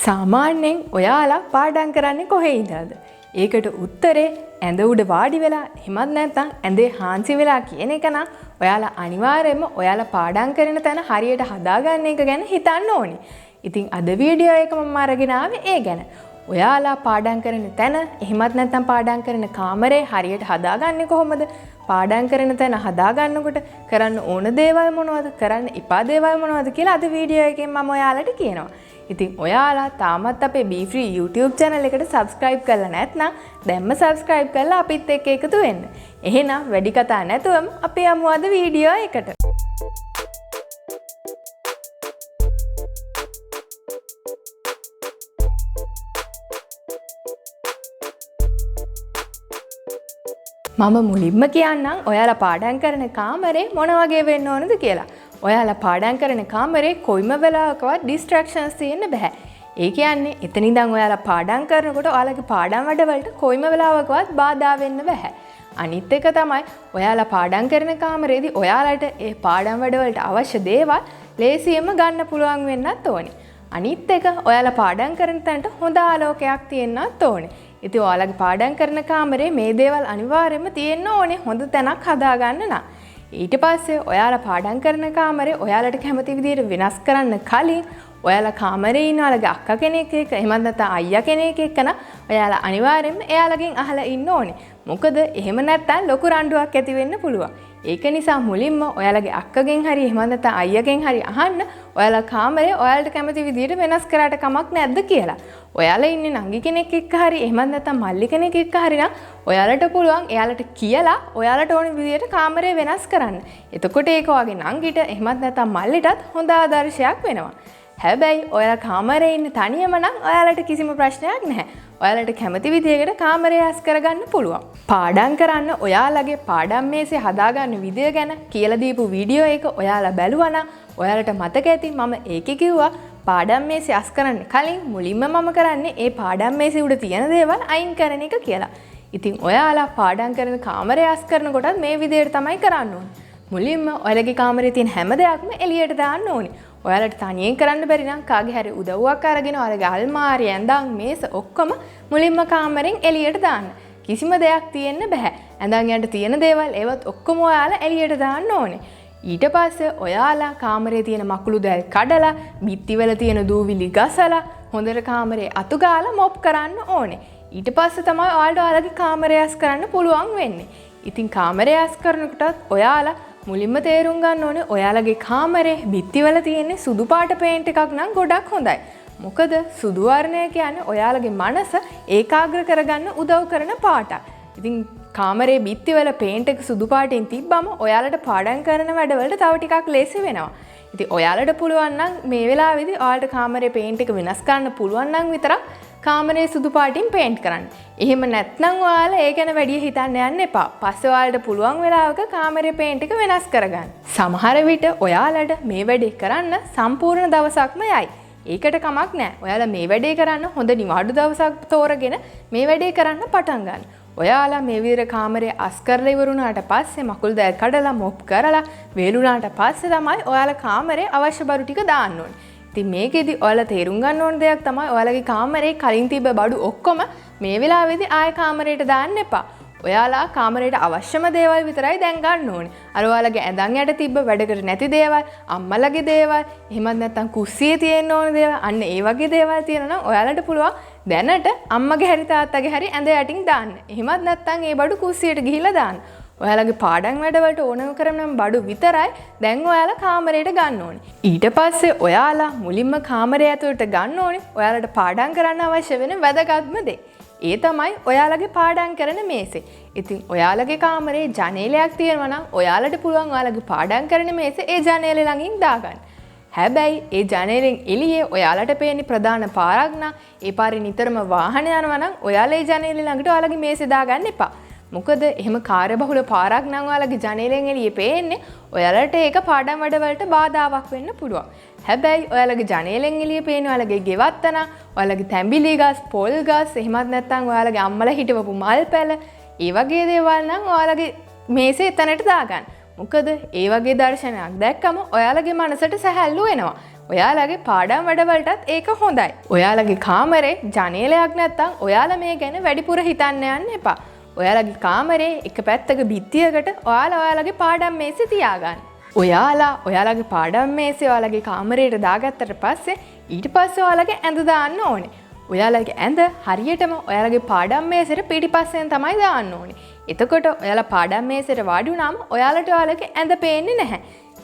සාමාන්‍යයෙන් ඔයාලා පාඩම් කරන්නේ කොහේ ඉඳලාද? ඒකට උත්තරේ ඇඳ උඩ වාඩි වෙලා එහෙමත් නැත්නම් ඇඳේ හාන්සි වෙලා කියන එක නම් ඔයාලා අනිවාර්යයෙන්ම ඔයාලා පාඩම් කරන තැන හරියට හදාගන්න එක ගැන හිතන්න ඕනේ. ඉතින් අද වීඩියෝ එක මම අරගෙන ආවේ ඒ ගැන. ඔයාලා පාඩම් කරන තැන එහෙමත් නැත්නම් පාඩම් කරන කාමරේ හරියට හදාගන්නේ කොහොමද? පාඩම් කරන තැන හදාගන්නකොට කරන්න ඕන දේවල් මොනවද? කරන්න එපා දේවල් මොනවද කියලා අද වීඩියෝ එකෙන් මම ඔයාලට කියනවා. ඉතින් ඔයාලා තාමත් අපේ Be Free YouTube channel එකට subscribe කරලා නැත්නම් දැන්ම subscribe කරලා අපිත් එක්ක එකතු වෙන්න. එහෙනම් වැඩි කතා නැතුවම අපි යමු අද වීඩියෝ එකට. මම මුලින්ම කියන්නම් ඔයාලා පාඩම් කරන කාමරේ මොන වගේ වෙන්න ඕනද කියලා. ඔයාලා පාඩම් කරන කාමරේ කොයිම වෙලාවකවත් distractions තියෙන්න බෑ. ඒ කියන්නේ එතන ඉඳන් ඔයාලා පාඩම් කරනකොට ඔයාලගේ පාඩම් වැඩවලට කොයිම වෙලාවකවත් බාධා වෙන්න බෑ. අනිත් එක තමයි ඔයාලා පාඩම් කරන කාමරේදී ඔයාලට ඒ පාඩම් වැඩවලට අවශ්‍ය දේවල් ලේසියෙන්ම ගන්න පුළුවන් වෙන්නත් ඕනේ. අනිත් එක ඔයාලා පාඩම් කරන තැනට හොඳ ආලෝකයක් තියෙන්නත් ඕනේ. ඉතින් ඔයාලගේ පාඩම් කරන කාමරේ මේ දේවල් අනිවාර්යයෙන්ම තියෙන්න ඕනේ හොඳ තැනක් හදාගන්න නම්. ඊට පස්සේ ඔයාලා පාඩම් කරන කාමරේ ඔයාලට කැමති විදිහට වෙනස් කරන්න කලින් ඔයාලා කාමරේ ඉන්න ඔයාලගේ අක්කා කෙනෙක් එක්ක එහෙම නැත්නම් අයියා කෙනෙක් එක්ක නම් ඔයාලා අනිවාර්යයෙන්ම එයාලගෙන් අහලා ඉන්න ඕනේ. මොකද එහෙම නැත්නම් ලොකු රණ්ඩුවක් ඇති වෙන්න පුළුවන්. ඒක නිසා මුලින්ම ඔයාලගේ අක්කගෙන් හරි එහෙම නැත්නම් අයියාගෙන් හරි අහන්න ඔයාලා කාමරේ ඔයාලට කැමති විදිහට වෙනස් කරාට කමක් නැද්ද කියලා. ඔයාලා ඉන්නේ නංගි කෙනෙක් එක්ක හරි එහෙම නැත්නම් මල්ලි කෙනෙක් එක්ක හරි නම් ඔයාලට පුළුවන් එයාලට කියලා ඔයාලට ඕන විදිහට කාමරේ වෙනස් කරන්න. එතකොට ඒක වගේ නංගිට එහෙමත් නැත්නම් මල්ලිටත් හොඳ ආදර්ශයක් වෙනවා. හැබැයි ඔයාලා කාමරේ ඉන්න තනියම නම් ඔයාලට කිසිම ප්‍රශ්නයක් නැහැ. ඔයාලට කැමති විදිහකට කාමරය ඇස් කරගන්න පුළුවන්. පාඩම් කරන්න ඔයාලගේ පාඩම් මේසේ හදාගන්න විදිය ගැන කියලා දීපු වීඩියෝ එක ඔයාලා බැලුවා නම් ඔයාලට මතක ඇති මම ඒකේ කිව්වා පාඩම් මේසේ ඇස් කරන්න කලින් මුලින්ම මම කරන්නේ ඒ පාඩම් මේසේ උඩ තියෙන දේවල් අයින් කරන එක කියලා. ඉතින් ඔයාලා පාඩම් කරන කාමරය ඇස් කරනකොටත් මේ විදියට තමයි කරන්න ඕනේ. මුලින්ම ඔයාලගේ කාමරේ තියෙන හැම දෙයක්ම එළියට දාන්න ඕනේ. ඔයාලට තනියෙන් කරන්න බැරි නම් කාගේ හරි උදව්වක් අරගෙන ඔයාලගේ අල්මාරිය ඇඳන් මේස ඔක්කොම මුලින්ම කාමරෙන් එළියට දාන්න. කිසිම දෙයක් තියෙන්න බෑ. ඇඳන් යන්න තියෙන දේවල් ඒවත් ඔක්කොම ඔයාලා එළියට දාන්න ඕනේ. ඊට පස්සේ ඔයාලා කාමරේ තියෙන මකුළු දැල් කඩලා, බිත්තිවල තියෙන දූවිලි ගසලා, හොඳට කාමරේ අතු ගාලා මොප් කරන්න ඕනේ. ඊට පස්සේ තමයි ඔයාලට ඔයාලගේ කාමරය ඇස් කරන්න පුළුවන් වෙන්නේ. ඉතින් කාමරය ඇස් කරනකොටත් ඔයාලා මුලින්ම තේරුම් ගන්න ඕනේ ඔයාලගේ කාමරේ බිත්තිවල තියෙන සුදු පාට පේන්ට් එකක් නම් ගොඩක් හොඳයි. මොකද සුදු වර්ණය කියන්නේ ඔයාලගේ මනස ඒකාග්‍ර කරගන්න උදව් කරන පාටක්. ඉතින් කාමරේ බිත්තිවල පේන්ට් එක සුදු පාටින් තිබ්බම ඔයාලට පාඩම් කරන වැඩවලට තව ටිකක් ලේසි වෙනවා. ඉතින් ඔයාලට පුළුවන් නම් මේ වෙලාවේදී ඔයාලට කාමරේ පේන්ට් එක වෙනස් කරන්න පුළුවන් නම් විතරක් කාමරේ සුදු පාටින් පේන්ට් කරන්න. එහෙම නැත්නම් ඔයාලා ඒ ගැන වැඩි හිතන්න යන්න එපා. පස්සේ ඔයාලට පුළුවන් වෙලාවක කාමරේ පේන්ට් එක වෙනස් කරගන්න. සමහර විට ඔයාලට මේ වැඩේ කරන්න සම්පූර්ණ දවසක්ම යයි. ඒකට කමක් නැහැ. ඔයාලා මේ වැඩේ කරන්න හොඳ නිවාඩු දවසක් තෝරගෙන මේ වැඩේ කරන්න පටන් ගන්න. ඔයාලා මේ විදිහට කාමරේ අස් කරලා ඉවරුණාට පස්සේ මකුළු දැල් කඩලා මොප් කරලා වේලුණාට පස්සේ තමයි ඔයාලා කාමරේ අවශ්‍ය බඩු ටික දාන්න ඕනේ. ඉතින් මේකෙදි ඔයාලා තේරුම් ගන්න ඕන දෙයක් තමයි ඔයාලගේ කාමරේ කලින් තිබ්බ බඩු ඔක්කොම මේ වෙලාවේදී ආයෙ කාමරේට දාන්න එපා. ඔයාලා කාමරේට අවශ්‍යම දේවල් විතරයි දැන් ගන්න ඕනේ. අර ඔයාලගේ ඇඳන් යට තිබ්බ වැඩකට නැති දේවල්, අම්මලගේ දේවල්, එහෙමත් නැත්නම් කුස්සියේ තියෙන්න ඕන දේවල්, අන්න ඒ වගේ දේවල් තියෙනවා නම් ඔයාලට පුළුවන් දැනට අම්මගේ හරි තාත්තගේ හරි ඇඳ යටින් දාන්න. එහෙමත් නැත්නම් ඒ බඩු කුස්සියට ගිහිල්ලා දාන්න. ඔයාලගේ පාඩම් වැඩවලට ඕනම කරන බඩු විතරයි දැන් ඔයාලා කාමරයට ගන්න ඕනේ. ඊට පස්සේ ඔයාලා මුලින්ම කාමරය ඇතුළට ගන්න ඕනේ ඔයාලට පාඩම් කරන්න අවශ්‍ය වෙන වැදගත්ම දේ. ඒ තමයි ඔයාලගේ පාඩම් කරන මේසේ. ඉතින් ඔයාලගේ කාමරේ ජනේලයක් තියෙනවා නම් ඔයාලට පුළුවන් ඔයාලගේ පාඩම් කරන මේසේ ඒ ජනේලෙ ළඟින් දාගන්න. හැබැයි ඒ ජනේලෙන් එළියේ ඔයාලට පේන ප්‍රධාන පාරක් නම් ඒ පාරේ නිතරම වාහන යනවා නම් ඔයාලා ඒ ජනේලෙ ළඟට ඔයාලගේ මේසේ දාගන්න එපා. මොකද එහෙම කාර්යබහුල පාරක් නම් ඔයාලගේ ජනේලෙන් එළියේ පේන්නේ ඔයාලට ඒක පාඩම් වැඩවලට බාධාවක් වෙන්න පුළුවන්. හැබැයි ඔයාලගේ ජනේලෙන් එළියේ පේන ඔයාලගේ ගෙවත්තන, ඔයාලගේ තැඹිලි ගස්, පොල් ගස්, එහෙමත් නැත්නම් ඔයාලගේ අම්මලා හිටවපු මල් පැල, ඒ වගේ දේවල් නම් ඔයාලගේ මේසේ එතනට දාගන්න. මොකද ඒ වගේ දර්ශනයක් දැක්කම ඔයාලගේ මනසට සැහැල්ලු වෙනවා. ඔයාලගේ පාඩම් වැඩවලටත් ඒක හොඳයි. ඔයාලගේ කාමරේ ජනේලයක් නැත්තම් ඔයාලා මේ ගැන වැඩිපුර හිතන්න යන්න එපා. ඔයාලගේ කාමරේ එක පැත්තක බිත්තියකට ඔයාලගේ පාඩම් මේසෙ තියාගන්න. ඔයාලගේ පාඩම් මේසෙ ඔයාලගේ කාමරේට දාගත්තට පස්සේ ඊට පස්සේ ඔයාලගේ ඇඳ දාන්න ඕනේ. ඔයාලගේ ඇඳ හරියටම ඔයාලගේ පාඩම් මේසෙට පිටිපස්සෙන් තමයි දාන්න ඕනේ. එතකොට ඔයාලා පාඩම් මේසෙට වාඩි වුණාම ඔයාලට ඔයාලගේ ඇඳ පේන්නේ නැහැ.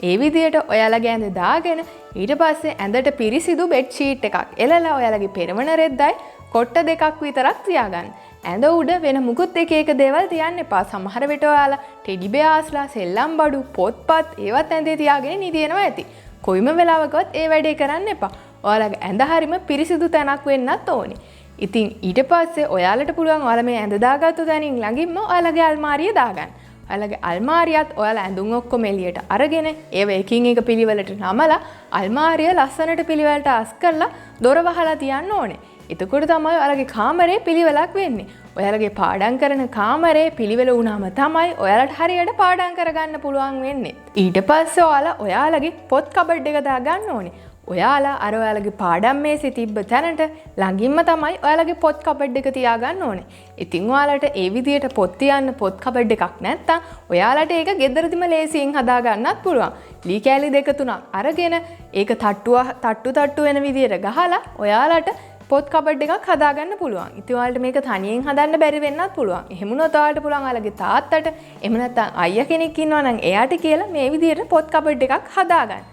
ඒ විදිහට ඔයාලගේ ඇඳ දාගෙන ඊට පස්සේ ඇඳට පිරිසිදු බෙඩ් ෂීට් එකක් එලලා ඔයාලගේ පෙරවන රෙද්දයි කොට්ට දෙකක් විතරක් තියාගන්න. ඇඳ උඩ වෙන මුකුත් එක දේවල් තියන්න එපා. සමහර විට ඔයාලා ටෙඩි බෙයාස්ලා, සෙල්ලම් බඩු, පොත්පත් ඒවත් ඇඳේ තියාගෙන නිදිනවා ඇති. කොයිම වෙලාවකවත් ඒ වැඩේ කරන්න එපා. ඔයාලගේ ඇඳ හරිම පිරිසිදු තැනක් වෙන්නත් ඕනේ. ඉතින් ඊට පස්සේ ඔයාලට පුළුවන් ඔයාලා මේ ඇඳ දාගත්තු තැනින් ළඟින්ම ඔයාලගේ අල්මාරිය දාගන්න. ඔයාලගේ අල්මාරියත් ඔයාලා ඇඳුම් ඔක්කොම එළියට අරගෙන ඒව එකින් එක පිළිවෙලට නමලා අල්මාරිය ලස්සනට පිළිවෙලට අස් කරලා දොර වහලා තියන්න ඕනේ. එතකොට තමයි ඔයාලගේ කාමරේ පිළිවෙලක් වෙන්නේ. ඔයාලගේ පාඩම් කරන කාමරේ පිළිවෙල වුණාම තමයි ඔයාලට හරියට පාඩම් කරගන්න පුළුවන් වෙන්නේ. ඊට පස්සේ ඔයාලගේ පොත් කබඩ් එක දාගන්න ඕනේ. ඔයාලා ඔයාලගේ පාඩම් මේසෙ තිබ්බ තැනට ළඟින්ම තමයි ඔයාලගේ පොත් කබඩ් එක තියාගන්න ඕනේ. ඉතින් ඔයාලට ඒ විදියට පොත් තියන්න පොත් කබඩ් එකක් නැත්තම් ඔයාලට ඒක ගෙදරදිම ලේසියෙන් හදා ගන්නත් පුළුවන්. ලී කෑලි 2-3 අරගෙන ඒක තට්ටු වෙන විදියට ගහලා ඔයාලට පොත් කබඩ් එකක් හදාගන්න පුළුවන්. ඉතින් ඔයාලට මේක තනියෙන් හදන්න බැරි වෙන්නත් පුළුවන්. එහෙම වුණොත් ඔයාලට පුළුවන් ඔයාලගේ තාත්තට එහෙම නැත්නම් අයියා කෙනෙක් ඉන්නවා නම් එයාට කියලා මේ විදියට පොත් කබඩ් එකක් හදාගන්න.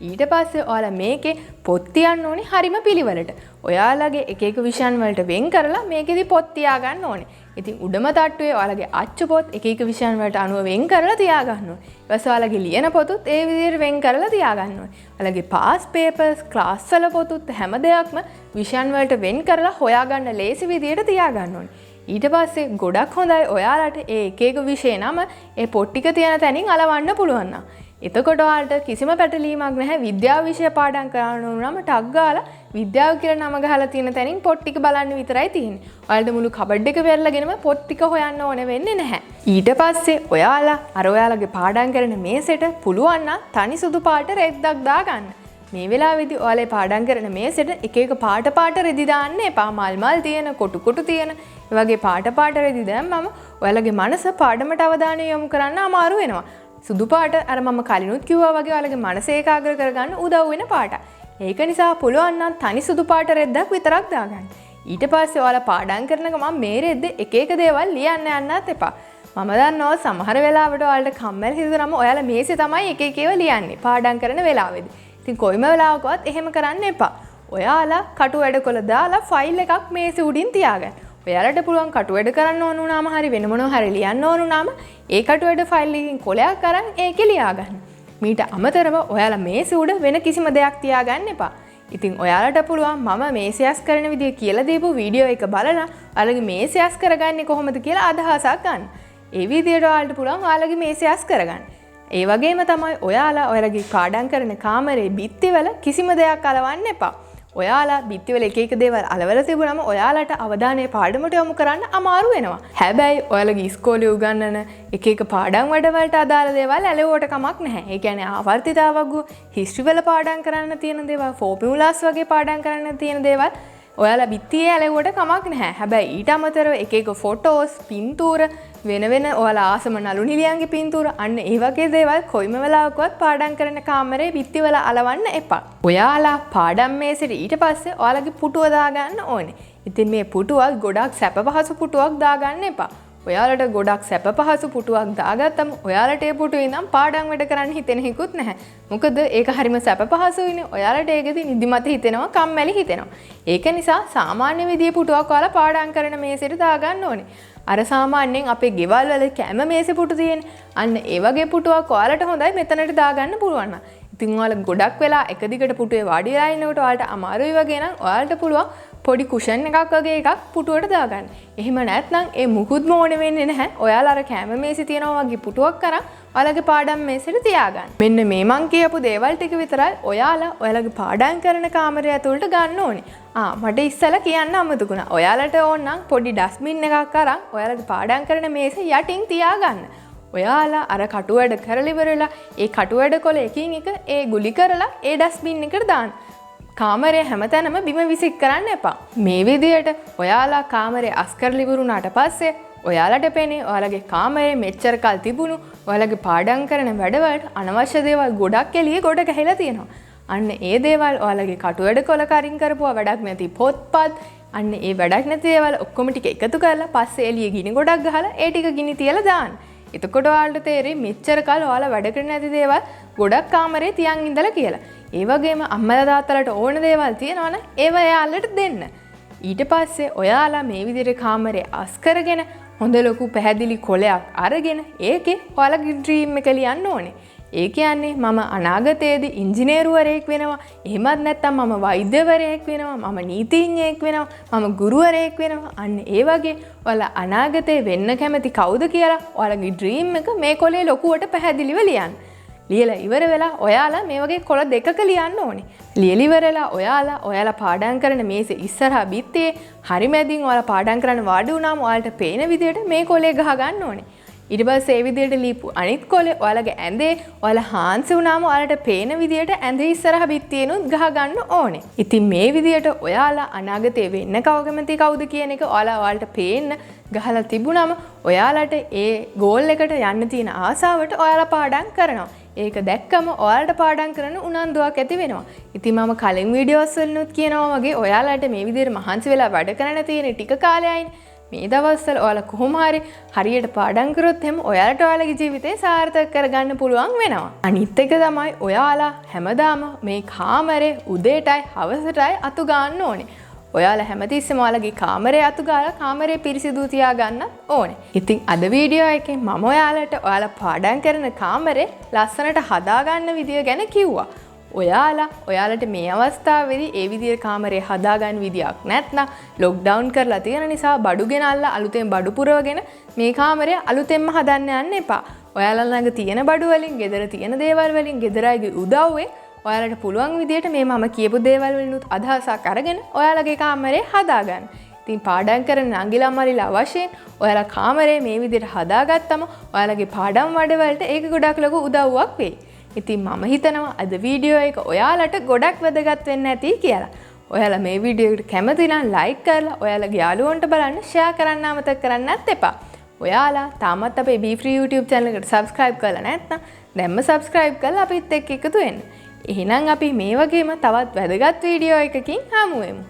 ඊට පස්සේ ඔයාලා මේකේ පොත් තියන්න ඕනේ හරිම පිළිවෙලට. ඔයාලගේ එක විෂයන් වලට වෙන් කරලා මේකෙදි පොත් තියාගන්න ඕනේ. ඉතින් උඩම තට්ටුවේ ඔයාලගේ අච්චු පොත් එක විෂයන් වලට අනුව වෙන් කරලා තියාගන්න ඕනේ. ඊට පස්සේ ඔයාලගේ ලියන පොතුත් ඒ විදිහට වෙන් කරලා තියාගන්න ඕනේ. ඔයාලගේ පාස් පේපර්ස්, ක්ලාස් වල පොතුත් හැම දෙයක්ම විෂයන් වලට වෙන් කරලා හොයාගන්න ලේසි විදිහට තියාගන්න ඕනේ. ඊට පස්සේ ගොඩක් හොඳයි ඔයාලට ඒ එක විෂය නම ඒ පොත් ටික තියෙන තැනින් අලවන්න පුළුවන් නම්. එතකොට ඔයාලට කිසිම පැටලීමක් නැහැ. විද්‍යාව විෂය පාඩම් කරන්න ඕන නම් ටග් ගාලා විද්‍යාව කියලා නම ගහලා තියෙන තැනින් පොත් ටික බලන්න විතරයි තියෙන්නේ. ඔයාලට මුළු කබඩ් එක පෙරලාගෙනම පොත් ටික හොයන්න ඕනේ වෙන්නේ නැහැ. ඊට පස්සේ ඔයාලා ඔයාලගේ පාඩම් කරන මේසෙට පුළුවන් නම් තනි සුදු පාට රෙද්දක් දාගන්න. මේ වෙලාවේදී ඔයාලා පාඩම් කරන මේසෙට එක පාට රෙදි දාන්න එපා. මල් තියෙන, කොටු තියෙන ඒ වගේ පාට රෙදි දැම්මම ඔයාලගේ මනස පාඩමට අවධානය යොමු කරන්න අමාරු වෙනවා. සුදු පාට මම කලිනුත් කිව්වා වගේ ඔයාලගේ මනස ඒකාග්‍ර කරගන්න උදව් වෙන පාට. ඒක නිසා පුළුවන් නම් තනි සුදු පාට රෙද්දක් විතරක් දාගන්න. ඊට පස්සේ ඔයාලා පාඩම් කරන ගමන් මේ රෙද්දේ එක දේවල් ලියන්න යන්නත් එපා. මම දන්නවා සමහර වෙලාවට ඔයාලට කම්මැලි හිතුනම ඔයාලා මේසෙ තමයි එක ඒවා ලියන්නේ පාඩම් කරන වෙලාවෙදී. ඉතින් කොයිම වෙලාවකවත් එහෙම කරන්න එපා. ඔයාලා කටු වැඩකොළ දාලා ෆයිල් එකක් මේසෙ උඩින් තියාගන්න. ඔයාලට පුළුවන් කටු වැඩ කරන්න ඕන වුණාම හරි වෙන මොනවා හරි ලියන්න ඕන වුණාම ඒ කටු වැඩ ෆයිල් එකකින් කොලයක් අරන් ඒකේ ලියාගන්න. මීට අමතරව ඔයාලා මේසෙ උඩ වෙන කිසිම දෙයක් තියාගන්න එපා. ඉතින් ඔයාලට පුළුවන් මම මේසෙ යස් කරන විදිය කියලා දීපු වීඩියෝ එක බලලා ඔයාලගේ මේසෙ යස් කරගන්නේ කොහොමද කියලා අදහසක් ගන්න. ඒ විදියට ඔයාලට පුළුවන් ඔයාලගේ මේසෙ යස් කරගන්න. ඒ වගේම තමයි ඔයාලගේ පාඩම් කරන කාමරේ බිත්තිවල කිසිම දෙයක් අලවන්න එපා. ඔයාලා බිත්තිවල එක දේවල් අලවලා තිබුණාම ඔයාලට අවධානය පාඩමට යොමු කරන්න අමාරු වෙනවා. හැබැයි ඔයාලගේ ඉස්කෝලේ උගන්වන එක පාඩම් වලට අදාළ දේවල් ඇලෙවට කමක් නැහැ. ඒ කියන්නේ ආවර්තිතාවග්ගු, හිස්ටරි වල පාඩම් කරන්න තියෙන දේවල්, ෆෝමියුලාස් වගේ පාඩම් කරන්න තියෙන දේවල් ඔයාලා බිත්තියේ ඇලෙවට කමක් නැහැ. හැබැයි ඊට අමතරව එක ෆොටෝස්, පින්තූර වෙන ඔයාලා ආසම නළු නිලියන්ගේ පින්තූර අන්න ඒ වගේ දේවල් කොයිම වෙලාවකවත් පාඩම් කරන කාමරේ බිත්තිවල අලවන්න එපා. ඔයාලා පාඩම් මේසෙට ඊට පස්සේ ඔයාලගේ පුටුව දාගන්න ඕනේ. ඉතින් මේ පුටුවත් ගොඩක් සැප පහසු පුටුවක් දාගන්න එපා. ඔයාලට ගොඩක් සැප පහසු පුටුවක් දාගත්තම ඔයාලට ඒ පුටුවේ ඉඳන් පාඩම් වැඩ කරන්න හිතෙනෙහිකුත් නැහැ. මොකද ඒක හරිම සැප පහසුයිනේ. ඔයාලට ඒකෙදි නිදිමත හිතෙනවා, කම්මැලි හිතෙනවා. ඒක නිසා සාමාන්‍ය විදිහේ පුටුවක් ඔයාලා පාඩම් කරන මේසෙට දාගන්න ඕනේ. අර සාමාන්‍යයෙන් අපේ ගෙවල් වල කැම මේසෙ පුටු තියෙන්නේ. අන්න ඒ වගේ පුටුවක් ඔයාලට හොඳයි මෙතනට දාගන්න පුළුවන් නම්. ඉතින් ඔයාලා ගොඩක් වෙලා එක දිගට පුටුවේ වාඩි වෙලා ඉන්නකොට ඔයාලට අමාරුයි වගේ නම් ඔයාලට පුළුවන් පොඩි කුෂන් එකක් වගේ එකක් පුටුවට දාගන්න. එහෙම නැත්නම් ඒ මුකුත්ම ඕනේ වෙන්නේ නැහැ. ඔයාලා අර කැම මේසෙ තියනවා වගේ පුටුවක් කරන් ඔයාලගේ පාඩම් මේසෙට තියාගන්න. මෙන්න මේ මං කියපු දේවල් ටික විතරයි ඔයාලා ඔයාලගේ පාඩම් කරන කාමරය ඇතුළට ගන්න ඕනේ. මට ඉස්සලා කියන්න අමතකුණා. ඔයාලට ඕන නම් පොඩි ඩස්බින් එකක් අරන් ඔයාලගේ පාඩම් කරන මේසෙ යටින් තියාගන්න. ඔයාලා අර කටු වැඩ කරලා ඉවරලා ඒ කටු වැඩ කොල එකින් එක ඒ ගුලි කරලා ඒ ඩස්බින් එකට දාන්න. කාමරේ හැමතැනම බිම විසික් කරන්න එපා. මේ විදියට ඔයාලා කාමරේ අස් කරලා ඉවරුණාට පස්සේ ඔයාලට පේන්නේ ඔයාලගේ කාමරේ මෙච්චර කල් තිබුණු ඔයාලගේ පාඩම් කරන වැඩවලට අනවශ්‍ය දේවල් ගොඩක් එළියේ ගොඩ ගහලා තියෙනවා. අන්න ඒ දේවල් ඔයාලගේ කටුවැඩ කොල කරින් කරපුවා වැඩක් නැති පොත්පත් අන්න ඒ වැඩක් නැති දේවල් ඔක්කොම ටික එකතු කරලා පස්සේ එළියේ ගිනි ගොඩක් ගහලා ඒ ටික ගිනි තියලා දාන්න. එතකොට ඔයාලට තේරෙයි මෙච්චර කල් ඔයාලා වැඩ කරන්නේ නැති දේවල් ගොඩක් කාමරේ තියන් ඉඳලා කියලා. ඒ වගේම අම්මලා තාත්තලාට ඕන දේවල් තියෙනවනම් ඒව එයාලට දෙන්න. ඊට පස්සේ ඔයාලා මේ විදිහට කාමරේ අස් කරගෙන හොඳ ලොකු පැහැදිලි කොලයක් අරගෙන ඒකේ ඔයාලගේ ඩ්‍රීම් එක ලියන්න ඕනේ. ඒ කියන්නේ මම අනාගතයේදී ඉංජිනේරුවරයෙක් වෙනවා. එහෙමත් නැත්නම් මම වෛද්‍යවරයෙක් වෙනවා. මම නීතිඥයෙක් වෙනවා. මම ගුරුවරයෙක් වෙනවා. අන්න ඒ වගේ ඔයාලා අනාගතේ වෙන්න කැමති කවුද කියලා ඔයාලගේ ඩ්‍රීම් එක මේ කොලේ ලොකුවට පැහැදිලිව ලියන්න. ලියලා ඉවර වෙලා ඔයාලා මේ වගේ කොළ දෙකක ලියන්න ඕනේ. ලියලා ඉවරලා ඔයාලා පාඩම් කරන මේසේ ඉස්සරහා බිත්තේ හරි මැදින් ඔයාලා පාඩම් කරන්න වාඩි වුණාම ඔයාලට පේන විදිහට මේ කොලේ ගහ ගන්න ඕනේ. ඊට පස්සේ ඒ විදිහට ලියපු අනිත් කොලේ ඔයාලගේ ඇඳේ ඔයාලා හාන්සි වුණාම ඔයාලට පේන විදිහට ඇඳේ ඉස්සරහා බිත්තියෙනුත් ගහ ගන්න ඕනේ. ඉතින් මේ විදිහට ඔයාලා අනාගතේ වෙන්න කවුද කියන එක ඔයාලට පේන්න ගහලා තිබුණාම ඔයාලට ඒ ගෝල් එකට යන්න තියෙන ආසාවට ඔයාලා පාඩම් කරනවා. ඒක දැක්කම ඔයාලට පාඩම් කරන්න උනන්දුවක් ඇති වෙනවා. ඉතින් මම කලින් වීඩියෝස් වලිනුත් කියනවා වගේ ඔයාලට මේ විදිහට මහන්සි වෙලා වැඩ කරන්න තියෙන ටික කාලයයිනේ. මේ දවස්වල ඔයාලා කොහොම හරියට පාඩම් කරොත් එහෙම ඔයාලට ඔයාලගේ ජීවිතේ සාර්ථක කරගන්න පුළුවන් වෙනවා. අනිත් එක තමයි ඔයාලා හැමදාම මේ කාමරේ උදේටයි හවසටයි අතු ගන්න ඕනේ. ඔයාලා හැමතිස්සෙම ඔයාලගේ කාමරේ අතු ගාලා කාමරේ පිරිසිදු තියාගන්න ඕනේ. ඉතින් අද වීඩියෝ එකෙන් මම ඔයාලට ඔයාලා පාඩම් කරන කාමරේ ලස්සනට හදාගන්න විදිය ගැන කිව්වා. ඔයාලට මේ අවස්ථාවේදී ඒ විදිහට කාමරේ හදාගන්න විදියක් නැත්නම් ලොක්ඩවුන් කරලා තියෙන නිසා බඩු ගෙනල්ලා අලුතෙන් බඩු පුරවගෙන මේ කාමරය අලුතෙන්ම හදන්න යන්න එපා. ඔයාලා ළඟ තියෙන බඩු වලින්, ගෙදර තියෙන දේවල් වලින්, ගෙදර අයගේ උදව්වෙන් ඔයාලට පුළුවන් විදිහට මේ මම කියපු දේවල් වලිනුත් අදහසක් අරගෙන ඔයාලගේ කාමරේ හදාගන්න. ඉතින් පාඩම් කරන නංගිලා මරිලා වශයෙන් ඔයාලා කාමරේ මේ විදිහට හදාගත්තම ඔයාලගේ පාඩම් වැඩවලට ඒක ගොඩක් ලොකු උදව්වක් වෙයි. ඉතින් මම හිතනවා අද වීඩියෝ එක ඔයාලට ගොඩක් වැදගත් වෙන්න ඇති කියලා. ඔයාලා මේ වීඩියෝ එකට කැමති නම් ලයික් කරලා ඔයාලගේ යාළුවන්ට බලන්න ෂෙයා කරන්න අමතක කරන්නත් එපා. ඔයාලා තාමත් අපේ Be Free YouTube channel එකට subscribe කරලා නැත්නම් දැන්ම subscribe කරලා අපිත් එක්ක එකතු වෙන්න. එහෙනම් අපි මේ වගේම තවත් වැදගත් වීඩියෝ එකකින් හමු වෙමු.